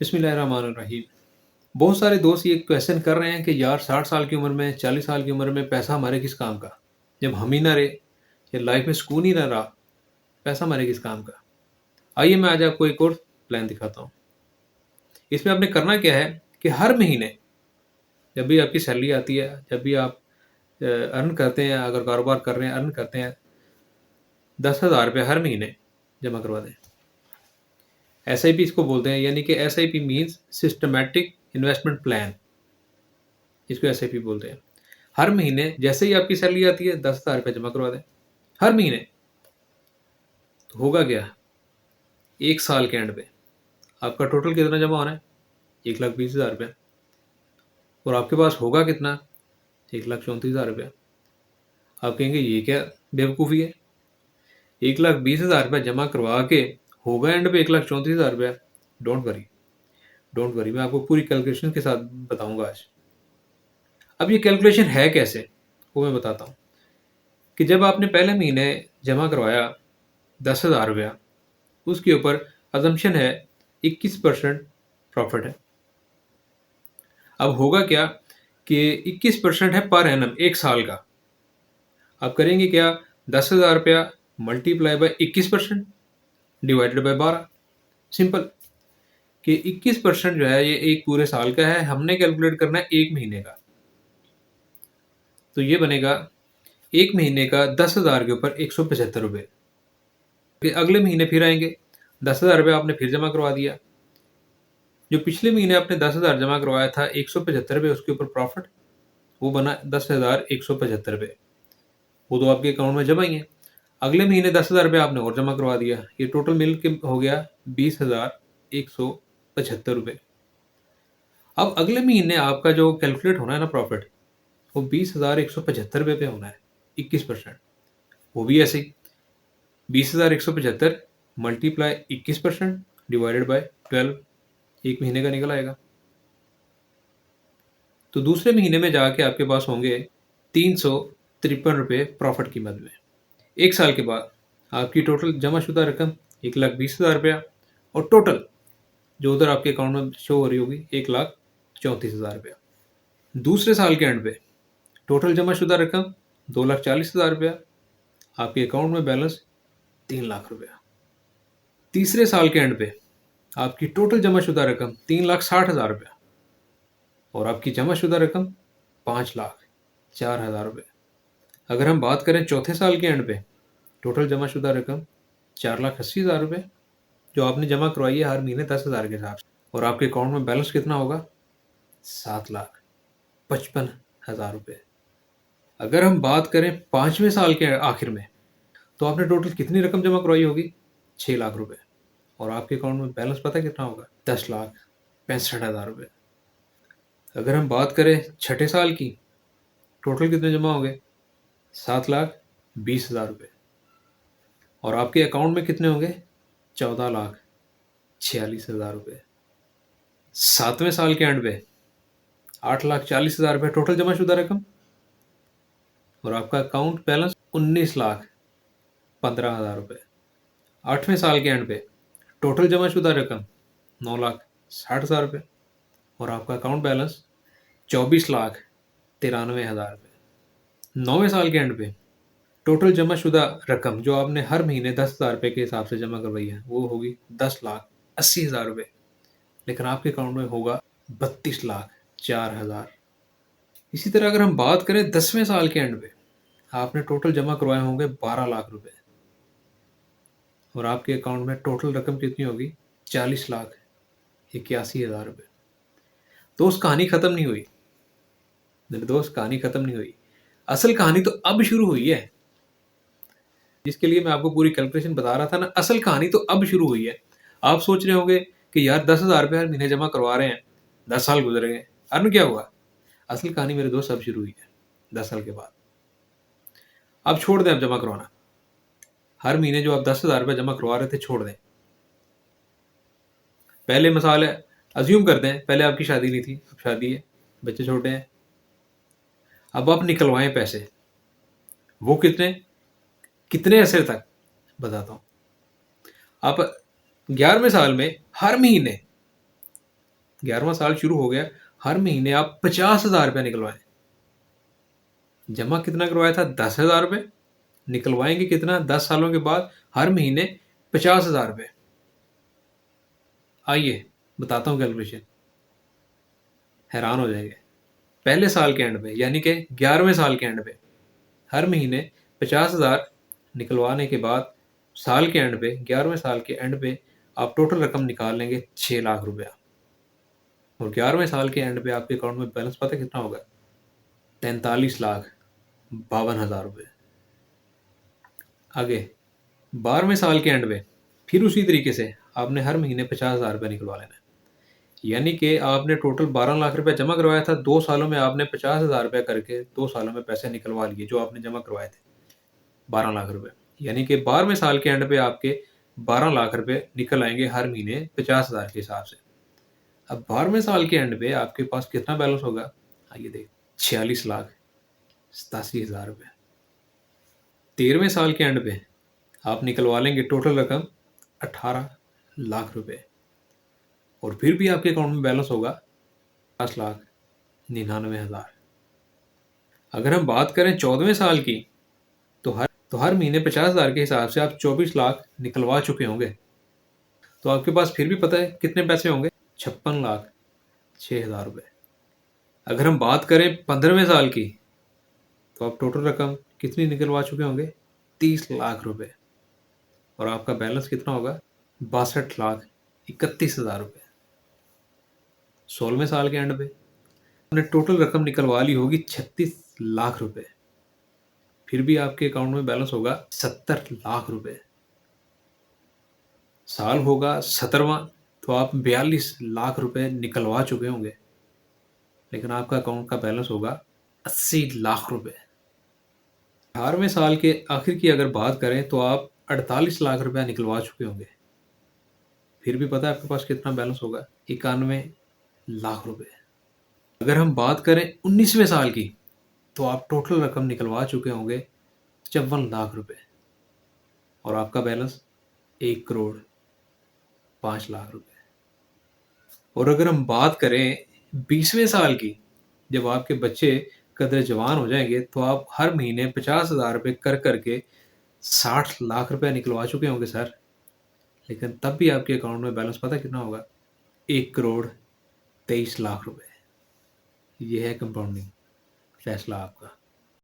बिस्मिल्लाहिर्रहमानिर्रहीम। बहुत सारे दोस्त ये क्वेश्चन कर रहे हैं कि यार 60 साल की उम्र में, 40 साल की उम्र में पैसा हमारे किस काम का? जब हम ही ना रहे या लाइफ में सुकून ही ना रहा, पैसा हमारे किस काम का? आइए मैं आज आपको एक और प्लान दिखाता हूँ। इसमें आपने करना क्या है कि हर महीने जब भी आपकी सैलरी आती है, जब भी आप अर्न करते हैं, अगर कारोबार कर रहे हैं, अर्न करते हैं, 10,000 रुपये हर महीने जमा करवा दें। SIP इसको बोलते हैं, यानी कि SIP means systematic investment plan. इसको SIP बोलते हैं। हर महीने जैसे ही आपकी सैलरी आती है 10,000 रुपये जमा करवा दें, हर महीने। तो होगा क्या, एक साल के एंड पे आपका टोटल कितना जमा होना है? 1,20,000 रुपये। और आपके पास होगा कितना? 1,34,000 रुपये। आप कहेंगे ये क्या बेवकूफ़ी है, 1,20,000 रुपये जमा करवा के होगा एंड पे 1,34,000 रुपया। डोंट वरी, डोंट वरी, मैं आपको पूरी कैलकुलेशन के साथ बताऊंगा आज। अब ये कैलकुलेशन है कैसे, वो मैं बताता हूँ। कि जब आपने पहले महीने जमा करवाया 10,000 रुपया, उसके ऊपर अजम्पशन है 21% प्रॉफिट है। अब होगा क्या कि 21% है पर एनम, एक साल का। आप करेंगे क्या, 10,000 रुपया multiply by 21% divided by 12। Simple. कि 21% जो है ये एक पूरे साल का है, हमने कैलकुलेट करना है एक महीने का। तो ये बनेगा एक महीने का 10,000 के ऊपर 175 रुपये। फिर अगले महीने फिर आएंगे, 10,000 रुपये आपने फिर जमा करवा दिया। जो पिछले महीने आपने 10,000 जमा करवाया था, 175 रुपये उसके ऊपर प्रॉफिट, वो बना 10,175 रुपये। वो तो आपके अकाउंट में जमा ही है। अगले महीने 10,000 रुपये आपने और जमा करवा दिया, ये टोटल मिल के हो गया 20,175 रुपये। अब अगले महीने आपका जो कैलकुलेट होना है ना प्रॉफिट, वो 20,175 रुपये पे होना है, 21%। वो भी ऐसे ही 20,175 मल्टीप्लाई 21% डिवाइडेड बाय 12, एक महीने का निकल आएगा। तो दूसरे महीने में जाके आपके पास होंगे 353 रुपये प्रॉफिट की मद में। एक साल के बाद आपकी टोटल जमाशुदा रकम 1,20,000 रुपया, और टोटल जो उधर आपके अकाउंट में शो हो रही होगी 1,34,000 रुपया। दूसरे साल के एंड पे टोटल जमाशुदा रकम 2,40,000 रुपया, आपके अकाउंट में बैलेंस 3,00,000 रुपया। तीसरे साल के एंड पे आपकी टोटल जमाशुदा रकम 3,60,000 रुपया, और आपकी जमाशुदा रकम 5,04,000 रुपये। अगर हम बात करें चौथे साल के एंड पे, टोटल जमाशुदा रकम 4,80,000 रुपये, जो आपने जमा करवाई है हर महीने 10,000 के हिसाब से। और आपके अकाउंट में बैलेंस कितना होगा? 7,55,000 रुपये। अगर हम बात करें पाँचवें साल के आखिर में, तो आपने टोटल कितनी रकम जमा करवाई होगी? 6,00,000 रुपये। और आपके अकाउंट में बैलेंस पता है कितना होगा? 10,65,000 रुपये। अगर हम बात करें छठे साल की, टोटल कितने जमा हो गए? 7,20,000 रुपये। और आपके अकाउंट में कितने होंगे? 14,46,000 रुपये। सातवें साल के एंड पे 8,40,000 रुपये टोटल जमाशुदा रकम, और आपका अकाउंट बैलेंस 19,15,000 रुपये। आठवें साल के एंड पे टोटल जमाशुदा रकम 9,60,000 रुपये, और आपका अकाउंट बैलेंस 24,93,000 रुपये। नौवें साल के एंड पे टोटल जमाशुदा रकम जो आपने हर महीने 10,000 रुपये के हिसाब से जमा करवाई है, वो होगी 10,80,000 रुपये, लेकिन आपके अकाउंट में होगा 32,04,000। इसी तरह अगर हम बात करें 10वें साल के एंड पे, आपने टोटल जमा करवाए होंगे 12,00,000 रुपये, और आपके अकाउंट में टोटल रकम कितनी होगी? 40,81,000 रुपये। दोस्त कहानी खत्म नहीं हुई, मेरे दोस्त कहानी खत्म नहीं हुई। असल कहानी तो अब शुरू हुई है, जिसके लिए मैं आपको पूरी कैलकुलेशन बता रहा था ना, असल कहानी तो अब शुरू हुई है। आप सोच रहे होंगे कि यार 10,000 रुपये हर महीने जमा करवा रहे हैं, 10 साल गुजर गए, अर्न क्या हुआ? असल कहानी मेरे दोस्त अब शुरू हुई है, 10 साल के बाद। अब छोड़ दें, अब जमा करवाना। हर महीने जो आप 10,000 रुपये जमा करवा रहे थे, छोड़ दें। पहले मिसाल है, अज्यूम करते हैं पहले आपकी शादी नहीं थी, अब शादी है, बच्चे छोटे हैं। अब आप निकलवाएं पैसे, वो कितने कितने अरसे तक बताता हूं। आप 11वें साल में हर महीने 11वां साल शुरू हो गया, हर महीने आप 50,000 रुपये निकलवाएं। जमा कितना करवाया था? 10,000 रुपये। निकलवाएंगे कितना 10 सालों के बाद? हर महीने 50,000 रुपये। आइए बताता हूँ कैलकुलेशन, हैरान हो जाएंगे। पहले साल के एंड पे यानी कि 11वें साल के एंड पे हर महीने 50,000 निकलवाने के बाद साल के एंड पे 11वें साल के एंड पे आप टोटल रकम निकाल लेंगे 6 लाख रुपया। और 11वें साल के एंड पे आपके अकाउंट में बैलेंस पता कितना होगा? 43,52,000 रुपये। आगे 12वें साल के एंड पे फिर उसी तरीके से आपने हर महीने 50,000 रुपये निकलवा लेना है। यानी कि आपने टोटल 12 लाख रुपए जमा करवाया था, 2 सालों में आपने 50,000 रुपये करके 2 सालों में पैसे निकलवा लिए जो आपने जमा करवाए थे 12 लाख रुपए। यानी कि 12वें साल के एंड पे आपके 12 लाख रुपए निकल आएंगे हर महीने 50,000 के हिसाब से। अब 12वें साल के एंड पे आपके पास कितना बैलेंस होगा? आइए देख, 46,87,000 रुपये। 13वें साल के एंड पे आप निकलवा लेंगे टोटल रकम 18 लाख रुपए। और फिर भी आपके अकाउंट में बैलेंस होगा 50,99,000। अगर हम बात करें 14वें साल की तो हर महीने 50,000 के हिसाब से आप 24 लाख निकलवा चुके होंगे। तो आपके पास फिर भी पता है कितने पैसे होंगे? 56,06,000 रुपये। अगर हम बात करें 15वें साल की तो आप टोटल रकम कितनी निकलवा चुके होंगे? 30 लाख रुपए। और आपका बैलेंस कितना होगा? 62,31,000 रुपये। 16वें साल के एंड पे आपने टोटल रकम निकलवा ली होगी 36 लाख रुपए। फिर भी आपके अकाउंट में बैलेंस होगा 70 लाख रुपए। साल होगा 17वां तो आप 42 लाख रुपए निकलवा चुके होंगे, लेकिन आपका अकाउंट का बैलेंस होगा 80 लाख रुपए। 18वें साल के आखिर की अगर बात करें तो आप 48 लाख रुपया निकलवा चुके होंगे। फिर भी पता है आपके पास कितना बैलेंस होगा? 91 लाख रुपए। अगर हम बात करें 19वें साल की तो आप टोटल रकम निकलवा चुके होंगे 54 लाख रुपए। और आपका बैलेंस 1,05,00,000 रुपए। और अगर हम बात करें 20वें साल की, जब आपके बच्चे कदर जवान हो जाएंगे तो आप हर महीने 50,000 रुपये कर करके 60 लाख रुपए निकलवा चुके होंगे सर। लेकिन तब भी आपके अकाउंट में बैलेंस पता कितना होगा? 1,23,00,000 रुपए। ये है कंपाउंडिंग। फैसला आपका।